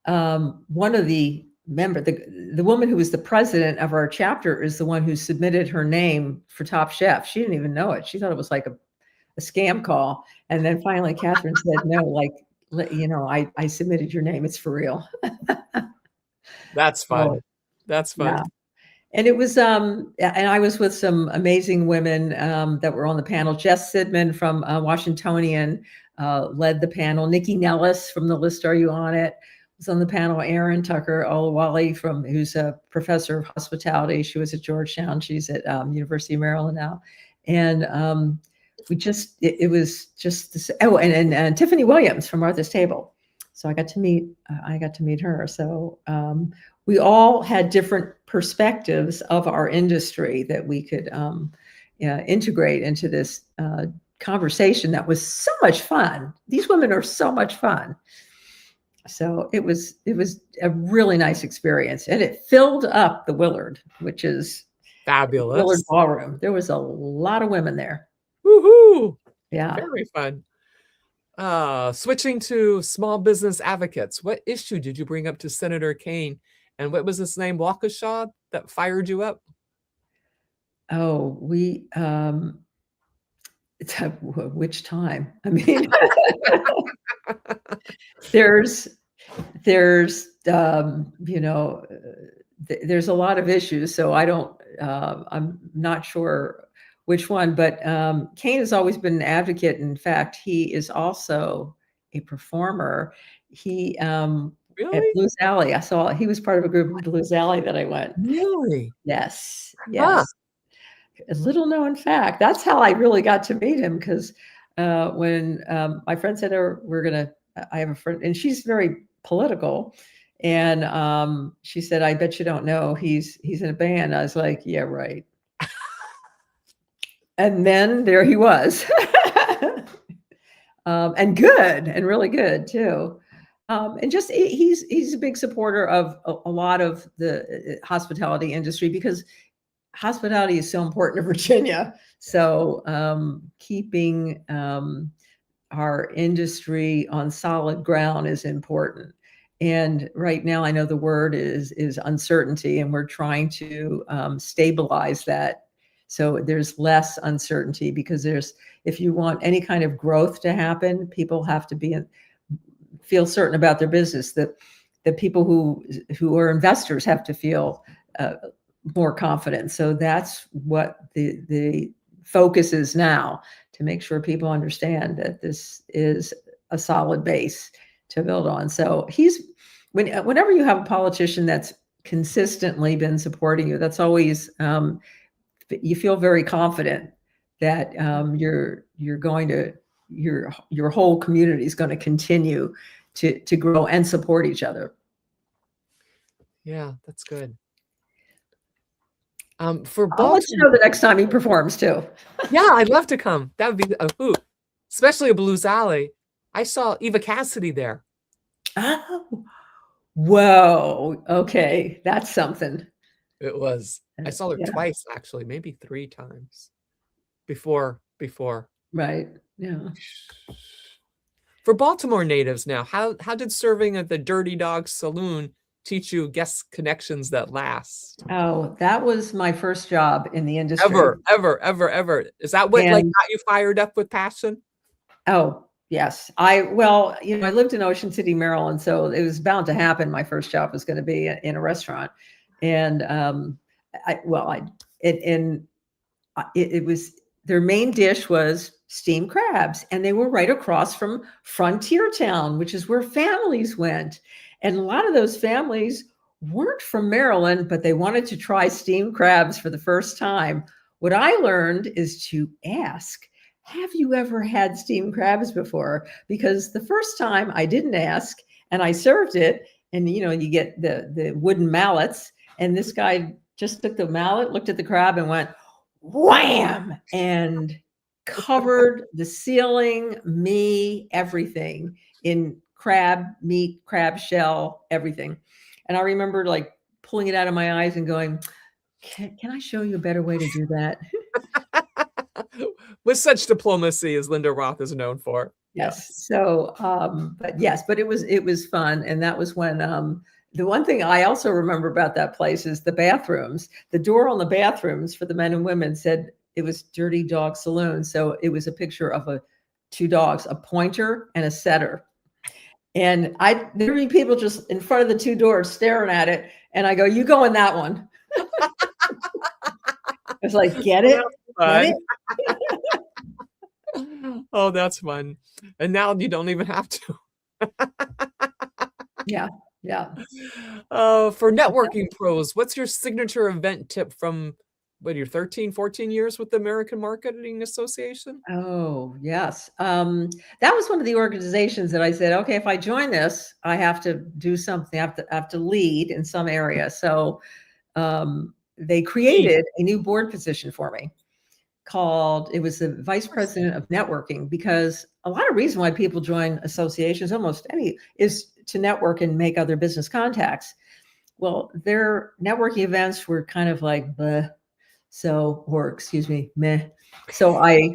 one of the the woman who was the president of our chapter is the one who submitted her name for Top Chef. She didn't even know it. She thought it was like a scam call. And then finally, Catherine said, no, like, you know, I submitted your name. It's for real. That's fun. So, that's fun. Yeah. And it was, and I was with some amazing women that were on the panel. Jess Sidman from Washingtonian led the panel. Nikki Nellis from The List Are You On It was on the panel. Erin Tucker Olawale who's a professor of hospitality. She was at Georgetown. She's at University of Maryland now. And it was just this, and Tiffany Williams from Martha's Table. So I got to meet her. So we all had different perspectives of our industry that we could integrate into this conversation that was so much fun. These women are so much fun. So it was a really nice experience, and it filled up the Willard, which is fabulous. Willard Ballroom. There was a lot of women there. Woohoo! Yeah, very fun. Switching to small business advocates, what issue did you bring up to Senator Kaine? And what was his name, Waukesha, that fired you up? Oh, which time? I mean, there's there's a lot of issues, so I'm not sure which one, but Kaine has always been an advocate. In fact, he is also a performer. He really? At Blues Alley, I saw he was part of a group of Blues Alley that I went. Really? Yes. Huh. A little known fact. That's how I really got to meet him, because when my friend said, I have a friend, and she's very political, and she said, I bet you don't know he's in a band. I was like, yeah, right. And then there he was. And good, and really good too. And just he's a big supporter of a lot of the hospitality industry, because hospitality is so important to Virginia. So keeping our industry on solid ground is important. And right now, I know the word is uncertainty, and we're trying to stabilize that, so there's less uncertainty, because if you want any kind of growth to happen, people have to feel certain about their business. That the people who are investors have to feel more confident. So that's what the focus is now, to make sure people understand that this is a solid base to build on. So whenever you have a politician that's consistently been supporting you, that's always you feel very confident that your whole community is going to continue to grow and support each other. Yeah, that's good. I'll let you know the next time he performs too. Yeah, I'd love to come. That would be a hoot, especially a Blues Alley. I saw Eva Cassidy there. Oh, whoa. Okay, that's something. It was. I saw her twice, actually, maybe 3 times before. Right. Yeah. For Baltimore natives now, how did serving at the Dirty Dog Saloon teach you guest connections that last? Oh, that was my first job in the industry. Ever. Is that what got you fired up with passion? Oh, yes. I lived in Ocean City, Maryland, so it was bound to happen. My first job was going to be in a restaurant. And it was, their main dish was steamed crabs, and they were right across from Frontier Town, which is where families went. And a lot of those families weren't from Maryland, but they wanted to try steamed crabs for the first time. What I learned is to ask, have you ever had steamed crabs before? Because the first time I didn't ask, and I served it, and you get the wooden mallets, and this guy just took the mallet, looked at the crab, and went wham, and covered the ceiling, everything in crab meat, crab shell, everything. And I remember like pulling it out of my eyes and going, Can I show you a better way to do that? With such diplomacy as Linda Roth is known for. Yes. Yes. So, but it was fun, and that was when the one thing I also remember about that place is the bathrooms. The door on the bathrooms for the men and women said it was Dirty Dog Saloon. So it was a picture of two dogs, a pointer and a setter. And there were people just in front of the two doors staring at it, and I go, "You go in that one." It's like, get it, get it. Oh, that's fun. And now you don't even have to. Yeah, yeah. For networking pros, what's your signature event tip from your 13, 14 years with the American Marketing Association? Oh, yes. That was one of the organizations that I said, okay, if I join this, I have to do something. I have to lead in some area. So they created a new board position for me it was the vice president of networking, because a lot of reason why people join associations, almost any, is to network and make other business contacts. Well, their networking events were kind of like, bleh. Excuse me, meh. So I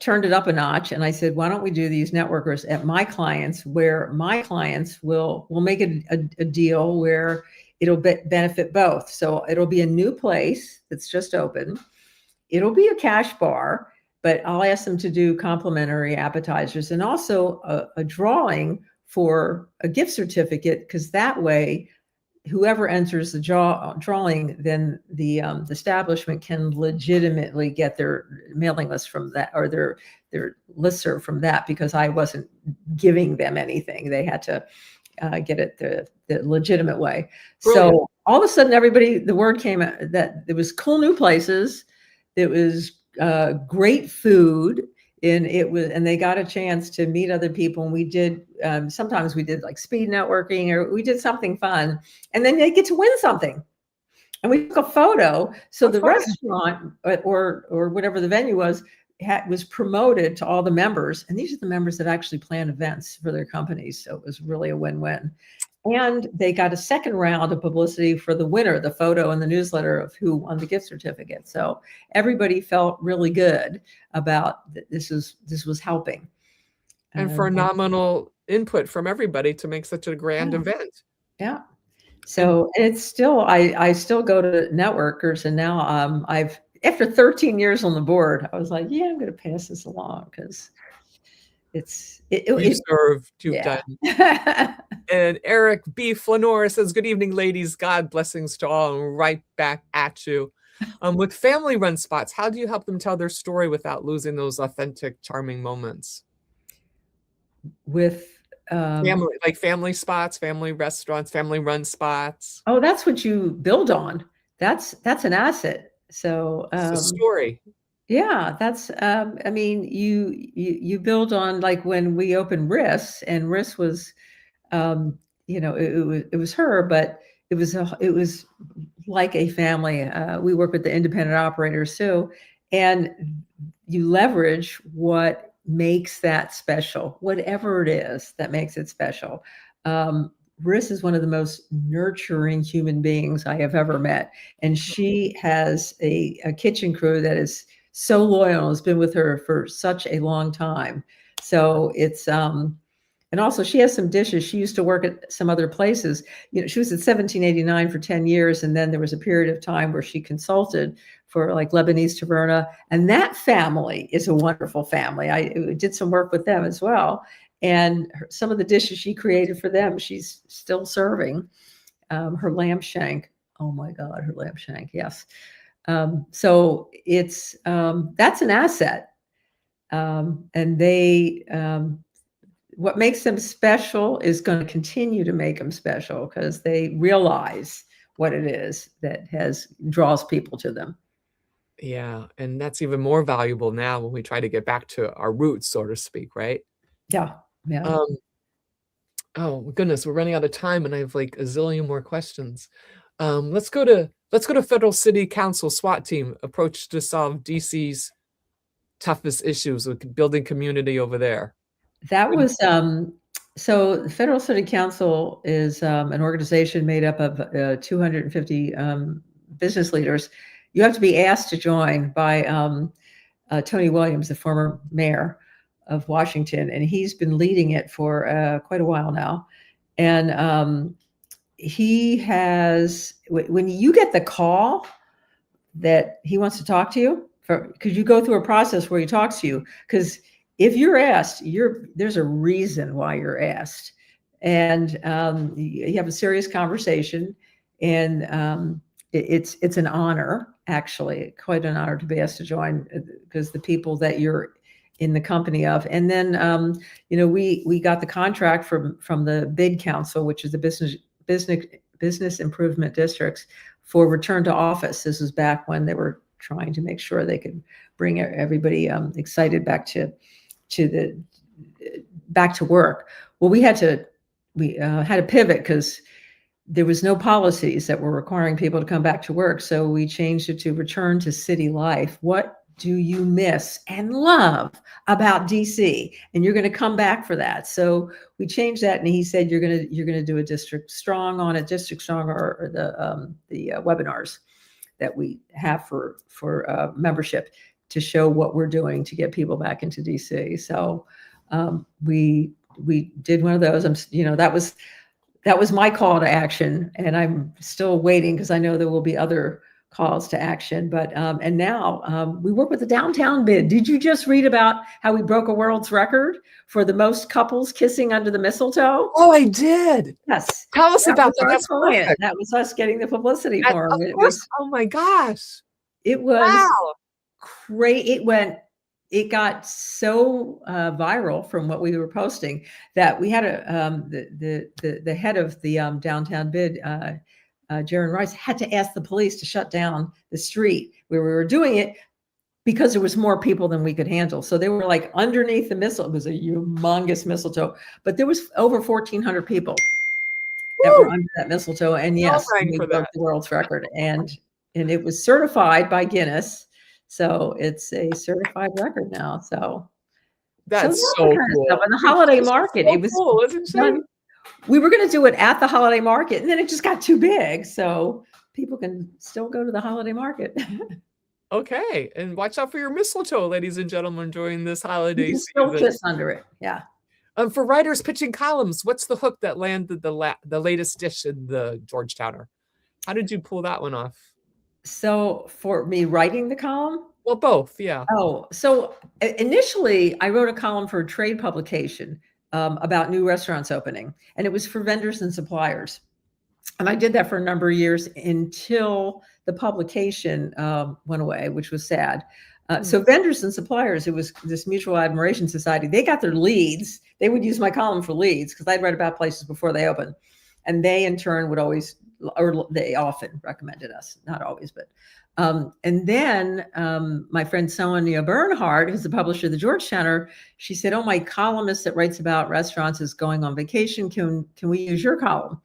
turned it up a notch, and I said, why don't we do these networkers at my clients, where my clients will make a deal where it'll benefit both. So it'll be a new place that's just open. It'll be a cash bar, but I'll ask them to do complimentary appetizers and also a drawing for a gift certificate, because that way, whoever enters the drawing, then the establishment can legitimately get their mailing list from that, or their listserv from that, because I wasn't giving them anything. They had to get it the legitimate way. Brilliant. So all of a sudden, the word came that there was cool new places. It was great food, and they got a chance to meet other people. And we did, sometimes we did like speed networking, or we did something fun, and then they get to win something. And we took a photo. So the restaurant or whatever the venue was promoted to all the members. And these are the members that actually plan events for their companies. So it was really a win-win. And they got a second round of publicity for the winner, the photo and the newsletter of who won the gift certificate. So everybody felt really good about this was helping. And phenomenal input from everybody to make such a grand event. Yeah. So it's still, I still go to networkers, and now after 13 years on the board, I was like, yeah, I'm going to pass this along, because you've served, you've done. And Eric B. Flanora says, good evening, ladies. God blessings to all, and right back at you. With family-run spots, how do you help them tell their story without losing those authentic, charming moments? With family spots, family restaurants, family-run spots. Oh, that's what you build on. That's an asset. So it's a story. Yeah, that's I mean, you build on, like when we opened RIS, and RIS was it was her, but it was like a family. We work with the independent operators too, and you leverage what makes that special, whatever it is that makes it special. RIS is one of the most nurturing human beings I have ever met, and she has a kitchen crew that is so loyal, has been with her for such a long time. So it's and also she has some dishes. She used to work at some other places. She was at 1789 for 10 years. And then there was a period of time where she consulted for like Lebanese Taverna. And that family is a wonderful family. I did some work with them as well. And some of the dishes she created for them, she's still serving. Her lamb shank. Oh my God, her lamb shank. Yes. So it's, that's an asset. And they, what makes them special is going to continue to make them special, because they realize what it is that draws people to them. Yeah. And that's even more valuable now when we try to get back to our roots, so to speak, right? Yeah. Yeah. Oh goodness, we're running out of time, and I have like a zillion more questions. Let's go to Federal City Council SWAT team approach to solve DC's toughest issues with building community over there. That was so the Federal City Council is an organization made up of 250 business leaders, you have to be asked to join by Tony Williams, the former mayor of Washington, and he's been leading it for quite a while now. And he has, when you get the call that he wants to talk to you, because you go through a process where he talks to you, because if you're asked, there's a reason why you're asked, and you have a serious conversation, and it's an honor, actually, quite an honor to be asked to join, because the people that you're in the company of. And then we got the contract from the bid council, which is the business improvement districts, for return to office. This was back when they were trying to make sure they could bring everybody excited back to work. Well, we had to pivot because there was no policies that were requiring people to come back to work. So we changed it to return to city life. What do you miss and love about DC? And you're going to come back for that. So we changed that, and he said you're going to do a District Strong on it, District Strong, or the webinars that we have for membership to show what we're doing to get people back into DC. So we did one of those. That was my call to action, and I'm still waiting because I know there will be other calls to action. But and now we work with the downtown bid. Did you just read about how we broke a world's record for the most couples kissing under the mistletoe? Oh, I did. Yes. Tell us about that. That's perfect. That was us getting the publicity for them. Of course. Oh my gosh. It was great. It got so viral from what we were posting that we had the head of the downtown bid, Jaron Rice, had to ask the police to shut down the street where we were doing it because there was more people than we could handle. So they were like underneath the mistletoe. It was a humongous mistletoe, but there was over 1,400 people that were under that mistletoe. And yes, we broke the world's record, and it was certified by Guinness. So it's a certified record now. So that's so cool. And the holiday market, so it was cool, isn't it? We were going to do it at the holiday market, and then it just got too big. So people can still go to the holiday market. Okay. And watch out for your mistletoe, ladies and gentlemen, during this holiday season. Still kiss under it. Yeah. For writers pitching columns, what's the hook that landed the latest dish in the Georgetowner? How did you pull that one off? So for me writing the column? Well, both. Yeah. Oh, so initially I wrote a column for a trade publication about new restaurants opening, and it was for vendors and suppliers. And I did that for a number of years until the publication went away, which was sad. So vendors and suppliers, it was this mutual admiration society. They got their leads. They would use my column for leads because I'd read about places before they opened. And they in turn would always, or they often recommended us, not always, but and then my friend Sonia Bernhardt, who's the publisher of the Georgetowner, she said, "Oh, my columnist that writes about restaurants is going on vacation. Can we use your column?"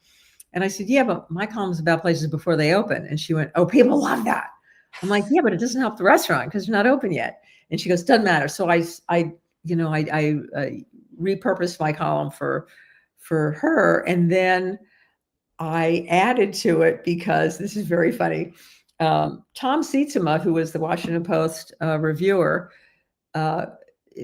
And I said, "Yeah, but my column is about places before they open." And she went, "Oh, people love that." I'm like, "Yeah, but it doesn't help the restaurant because you're not open yet." And she goes, "Doesn't matter." So I repurposed my column for her, and then I added to it because this is very funny. Tom Sietsema, who was the Washington Post reviewer,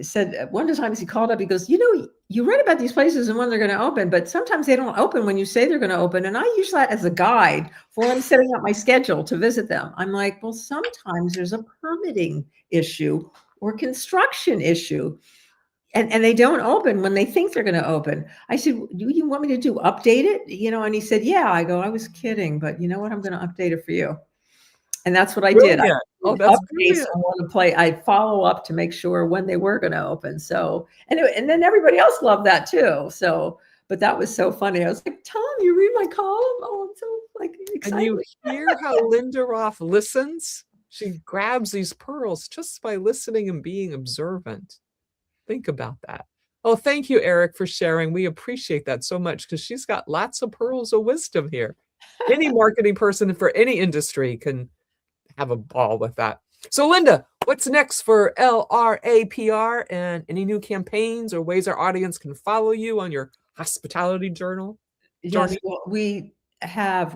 said one time he called up, he goes, you read about these places and when they're going to open, but sometimes they don't open when you say they're going to open. And I use that as a guide for when I'm setting up my schedule to visit them. I'm like, well, sometimes there's a permitting issue or construction issue. And they don't open when they think they're going to open. I said, do you want me to update it? And he said, yeah. I go, I was kidding, but you know what? I'm going to update it for you. And that's what I did. That's brilliant. I want to play. I follow up to make sure when they were going to open. So anyway, and then everybody else loved that too. So, but that was so funny. I was like, Tom, you read my column? Oh, I'm so excited. And you hear how Linda Roth listens? She grabs these pearls just by listening and being observant. Think about that. Oh, thank you, Eric, for sharing. We appreciate that so much because she's got lots of pearls of wisdom here. Any marketing person for any industry can have a ball with that. So, Linda, what's next for LRA PR, and any new campaigns or ways our audience can follow you on your hospitality journal? Yes, well, we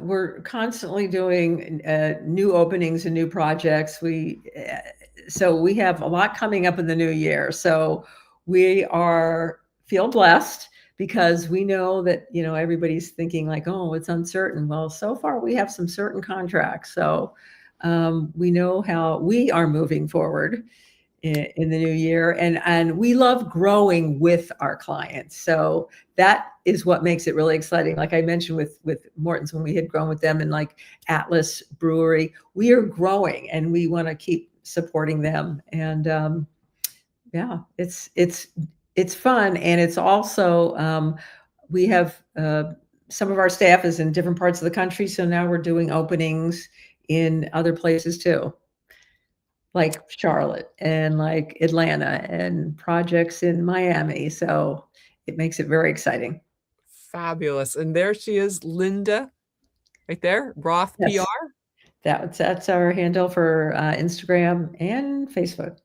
we're constantly doing new openings and new projects. So we have a lot coming up in the new year. So we feel blessed because we know that, everybody's thinking like, oh, it's uncertain. Well, so far we have some certain contracts. So we know how we are moving forward in the new year, and we love growing with our clients. So that is what makes it really exciting. Like I mentioned with Morton's, when we had grown with them, and like Atlas Brewery, we are growing and we want to keep supporting them. And yeah, it's fun, and it's also we have some of our staff is in different parts of the country, so now we're doing openings in other places too, like Charlotte and like Atlanta, and projects in Miami. So it makes it very exciting. Fabulous. And there she is, Linda, right there, Roth Yes. PR. That's our handle for Instagram and Facebook.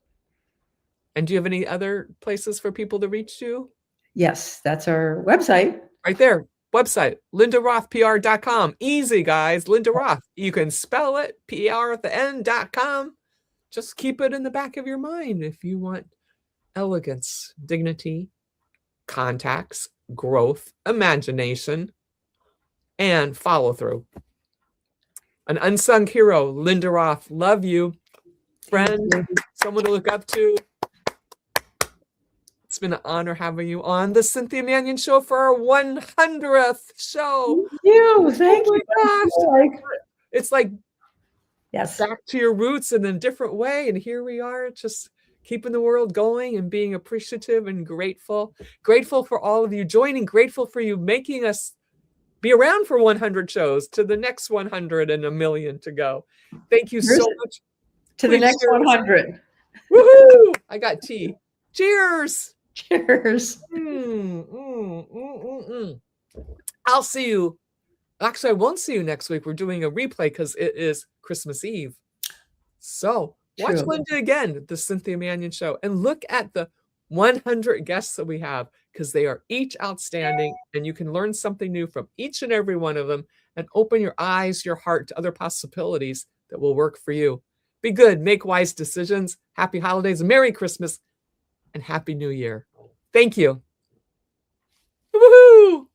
And do you have any other places for people to reach you? Yes, that's our website. Right there. Website, lindarothpr.com. Easy, guys. Linda Roth. You can spell it, PR at the end.com. Just keep it in the back of your mind if you want elegance, dignity, contacts, growth, imagination, and follow through. An unsung hero, Linda Roth. Love you. Friend, someone to look up to. It's been an honor having you on the Cynthia Manion Show for our 100th show. Thank you. Thank you. Gosh. It's like yes, back to your roots in a different way. And here we are, just keeping the world going and being appreciative and grateful. Grateful for all of you joining. Grateful for you making us be around for 100 shows, to the next 100 and a million to go. Thank you so much. To the next 100. Woohoo! I got tea. Cheers. Cheers. I'll see you. Actually, I won't see you next week. We're doing a replay because it is Christmas Eve. So watch Linda again, the Cynthia Manion Show, and look at the 100 guests that we have, because they are each outstanding, and you can learn something new from each and every one of them and open your eyes, your heart to other possibilities that will work for you. Be good, make wise decisions. Happy holidays, Merry Christmas, and Happy New Year. Thank you. Woohoo!